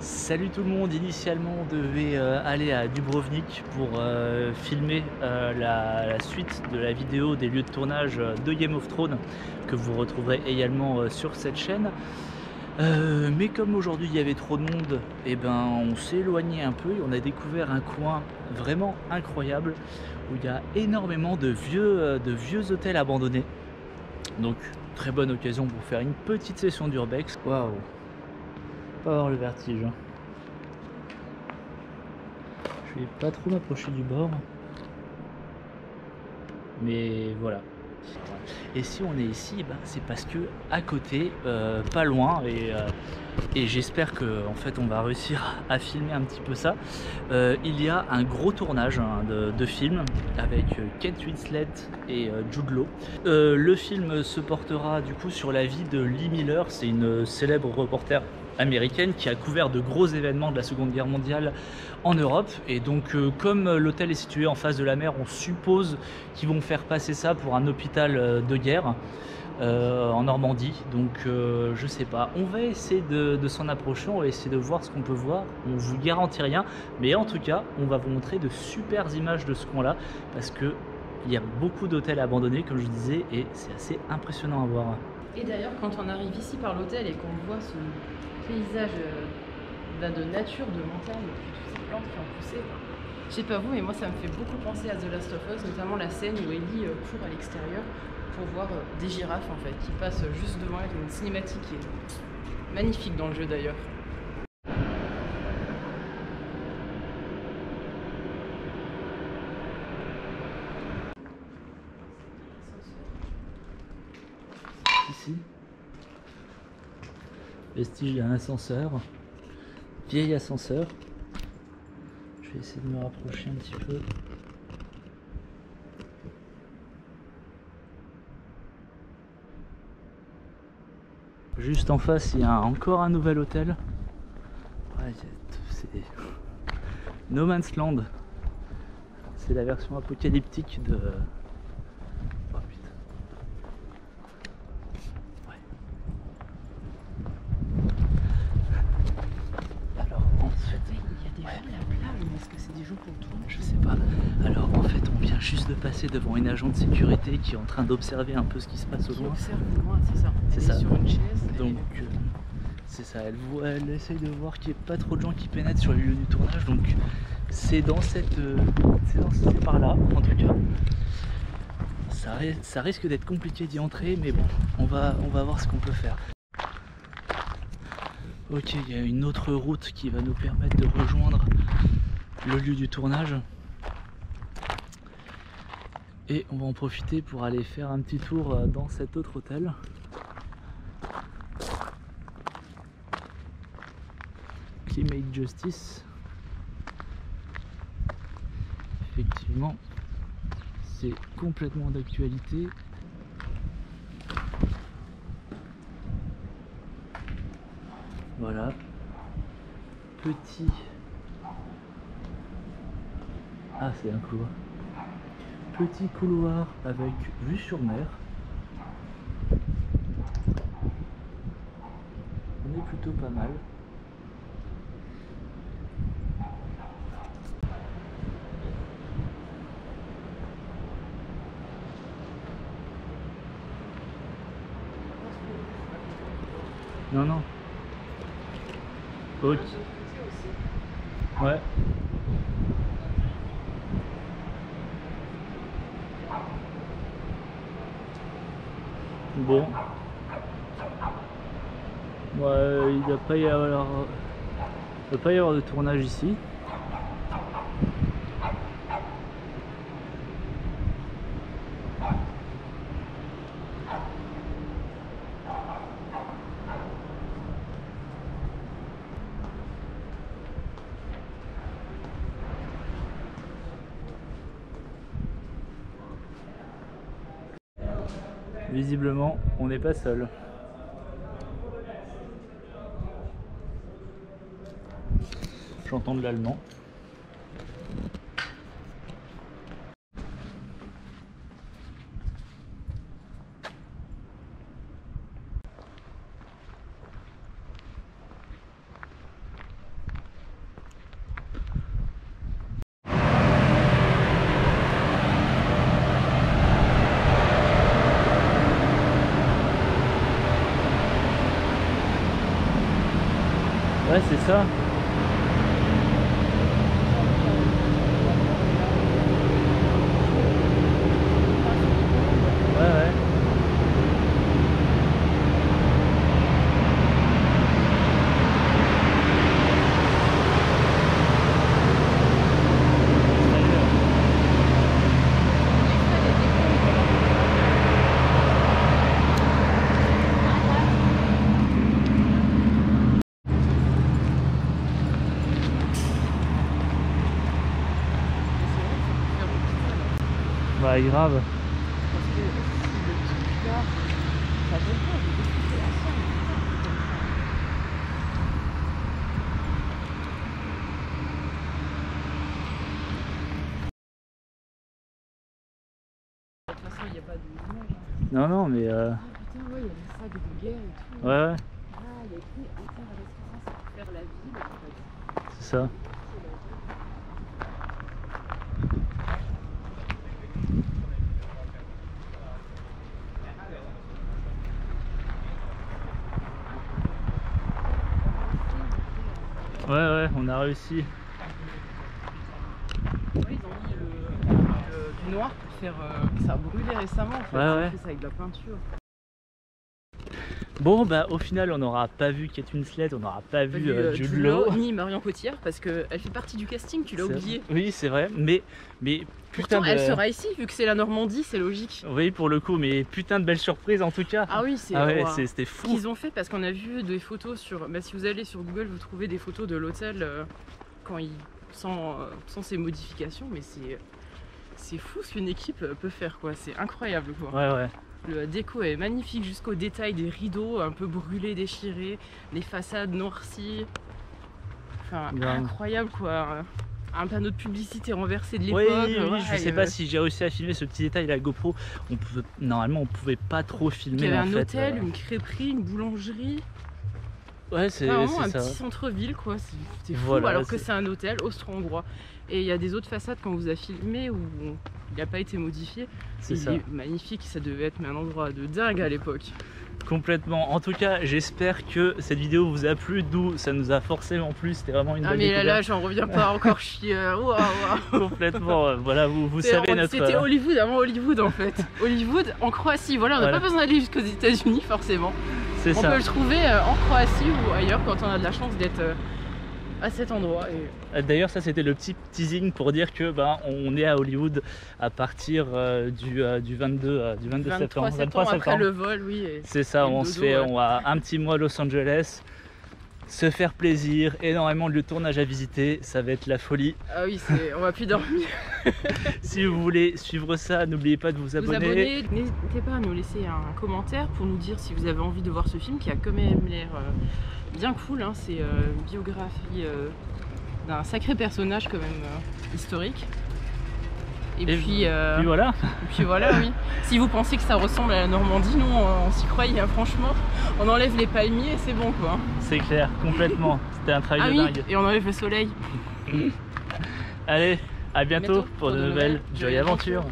Salut tout le monde, initialement on devait aller à Dubrovnik pour filmer la suite de la vidéo des lieux de tournage de Game of Thrones que vous retrouverez également sur cette chaîne. Mais comme aujourd'hui il y avait trop de monde, et ben on s'est éloigné un peu et on a découvert un coin vraiment incroyable où il y a énormément de vieux hôtels abandonnés. Donc très bonne occasion pour faire une petite session d'urbex. Waouh, pas avoir le vertige, hein. Je vais pas trop m'approcher du bord, mais voilà. Et si on est ici, ben, c'est parce que à côté, pas loin, et j'espère que en fait on va réussir à filmer un petit peu ça. Il y a un gros tournage de film avec Kate Winslet et Jude Law. Le film se portera du coup sur la vie de Lee Miller, c'est une célèbre reporter américaine qui a couvert de gros événements de la Seconde Guerre mondiale en Europe, et donc comme l'hôtel est situé en face de la mer, on suppose qu'ils vont faire passer ça pour un hôpital de guerre en Normandie. Donc je sais pas, on va essayer de s'en approcher, on va essayer de voir ce qu'on peut voir. On vous garantit rien, mais en tout cas on va vous montrer de super images de ce coin là, parce que il y a beaucoup d'hôtels abandonnés comme je disais, et c'est assez impressionnant à voir. Et d'ailleurs, quand on arrive ici par l'hôtel et qu'on voit ce paysage de nature, de montagne, toutes ces plantes qui ont poussé, je sais pas vous, mais moi ça me fait beaucoup penser à The Last of Us, notamment la scène où Ellie court à l'extérieur pour voir des girafes en fait, qui passent juste devant elle, une cinématique qui est magnifique dans le jeu d'ailleurs. Ici, vestige d'un ascenseur, vieil ascenseur. Je vais essayer de me rapprocher un petit peu. Juste en face, il y a encore un nouvel hôtel. Ouais, c'est No Man's Land. C'est la version apocalyptique de... Oh putain. Ouais. Alors en fait... Il y a des gens là-bas, mais est-ce que c'est des gens qu'on tourne? Je sais pas. Alors en fait, on vient juste de passer devant une agent de sécurité qui est en train d'observer un peu ce qui se passe au loin. Observe au loin, c'est ça. C'est Elle est ça. sur une chaise. Donc c'est ça, elle essaye de voir qu'il n'y ait pas trop de gens qui pénètrent sur les lieux du tournage. Donc c'est dans cette... c'est par là en tout cas. Ça risque d'être compliqué d'y entrer, mais bon, on va voir ce qu'on peut faire. Ok, il y a une autre route qui va nous permettre de rejoindre le lieu du tournage. Et on va en profiter pour aller faire un petit tour dans cet autre hôtel. Climate Justice. Effectivement, c'est complètement d'actualité. Voilà. Petit... Ah, c'est un couloir. Petit couloir avec vue sur mer. On est plutôt pas mal. Non, non. Ok. Ouais. Bon. Ouais, il ne doit pas y avoir de tournage ici. Visiblement, on n'est pas seul. J'entends de l'allemand. Ouais, c'est ça. Ouais, ouais. Bah grave. Parce que le truc là, ça donne pas, j'ai découvert la scène. De toute façon, il n'y a pas d'image. Hein. Non, non, mais Ah putain, ouais, il y a des sacs de guerre et tout. ouais, ouais, Ah, il y a écrit Inter-Restaurant, ça peut faire la ville en fait. c'est ça. Ouais, ouais, on a réussi. Ouais, ils ont mis du noir pour faire. Ça a brûlé récemment en fait. Ouais, Ils ont ouais. fait ça avec de la peinture. Bon, bah au final, on n'aura pas vu Kate Winslet, on n'aura pas vu Jude Law. Ni Marion Cotillard parce qu'elle fait partie du casting, tu l'as oublié. Oui, c'est vrai, mais putain Pourtant, de. elle sera ici vu que c'est la Normandie, c'est logique. Oui, pour le coup, mais putain de belle surprise en tout cas. Ah oui, c'est Ah ouais, ouah. c'était fou. Qu'ils ont fait parce qu'on a vu des photos sur. Bah, si vous allez sur Google, vous trouvez des photos de l'hôtel quand il sans ces modifications, mais c'est fou ce qu'une équipe peut faire quoi. C'est incroyable quoi. Ouais, ouais. Le déco est magnifique jusqu'au détail des rideaux un peu brûlés, déchirés, les façades noircies. Enfin, Grave. incroyable quoi. Un panneau de publicité renversé de l'époque. Oui, oui, je ouais, sais pas si j'ai réussi à filmer ce petit détail, la GoPro. Normalement, on pouvait pas trop filmer. Il y avait en un fait, hôtel, une crêperie, une boulangerie. Ouais, c'est Vraiment un ça. petit centre-ville quoi. C'est fou Voilà, alors que c'est- c'est un hôtel austro-hongrois. Et il y a des autres façades qu'on vous a filmées où il n'a pas été modifié. C'est Il ça. est magnifique, ça devait être un endroit de dingue à l'époque. Complètement. En tout cas, j'espère que cette vidéo vous a plu, d'où ça nous a forcément plu. C'était vraiment une Ah belle mais là découverte. j'en reviens pas encore, je suis waouh, waouh. Complètement. Voilà, vous savez notre. C'était Hollywood avant Hollywood en fait. Hollywood en Croatie, voilà, on n'a Voilà. pas besoin d'aller jusqu'aux États-Unis forcément. C'est On ça. peut le trouver en Croatie ou ailleurs quand on a de la chance d'être à cet endroit. Et... D'ailleurs, ça c'était le petit teasing pour dire que on est à Hollywood à partir du 22 23 septembre. septembre après le vol, oui. Et... C'est ça, et le on dodo, se fait, ouais. on va un petit mois à Los Angeles, se faire plaisir, énormément de tournages à visiter, ça va être la folie. Ah oui, on va plus dormir. Si vous voulez suivre ça, n'oubliez pas de vous abonner. N'hésitez pas à nous laisser un commentaire pour nous dire si vous avez envie de voir ce film qui a quand même l'air bien cool. Hein. C'est une biographie d'un sacré personnage quand même historique. Et puis voilà. et puis voilà, oui. Si vous pensez que ça ressemble à la Normandie, nous on s'y croyait, hein, franchement. On enlève les palmiers et c'est bon quoi. C'est clair, complètement. C'était un travail Ah de oui, dingue. et on enlève le soleil. Allez, à bientôt Bientôt pour de nouvelles Joyeuses Aventures.